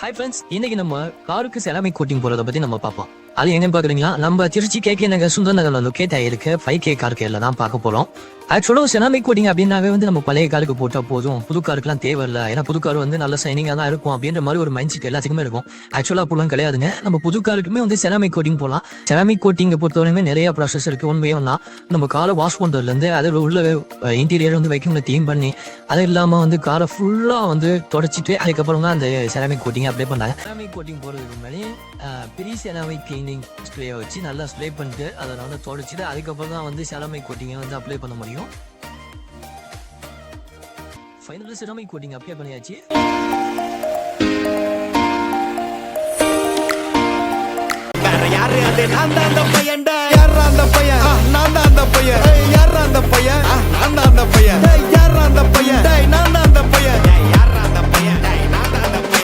Hi friends, இன்னைக்கு நம்ம காருக்கு செராமிக் கோட்டிங் போறதை பத்தி நம்ம பார்ப்போம். அது எங்கன்னு பாக்குறீங்களா? நம்ம திருச்சி KK நகர் சுந்தர் நகர்ல லொக்கேட் ஆயிருக்கு 5K கார் கேர்ல தான் பார்க்க போறோம். ஆக்சுவலா செராமிக் கோட்டிங் அப்படின்னாவே நம்ம பழைய காருக்கு போட்டா போதும், புது காருக்குலாம் தேவையில்லை, ஏன்னா புது கார் நல்ல சைனிங்கா தான் இருக்கும் அப்படின்ற மாதிரி ஒரு மைண்ட் செட் எல்லாத்துக்குமே இருக்கும். ஆக்சுவலா அப்படிலாம் கிடையாதுங்க. நம்ம புது காருக்குமே செராமிக் கோட்டிங் போடலாம். செராமிக் கோட்டிங் பொறுத்தவரைக்குமே நிறைய ப்ராசஸ் இருக்கு. உண்மையா நம்ம காரை வாஷ் பண்றதுல இருந்து அது உள்ள இன்டீரியர் வைக்கும் கிளீன் பண்ணி, அது இல்லாம காரை ஃபுல்லா தொடச்சிட்டு அதுக்கப்புறம் தான் அந்த செராமிக் கோட்டிங் அப்ளை பண்ணாங்க. செராமிக் கோட்டிங் போறதுக்கு முன்னாடி பெரிய செராமிக் கிளீனிங் ஸ்ப்ரே வச்சு நல்லா ஸ்ப்ரே பண்ணிட்டு அதை தொடச்சிட்டு அதுக்கப்புறம் தான் செராமிக் கோட்டிங்கை அப்ளை பண்ண முடியும். ஃபைனலி செராமிக் கோட்டிங் அப்ளை பண்ணியாச்சு. யாரு அது? நான் தான் அந்த பையன்டா. யாரா அந்த பையன்? நான் தான் அந்த பையன். யாரா அந்த பையன்? நான் தான் அந்த பையன்.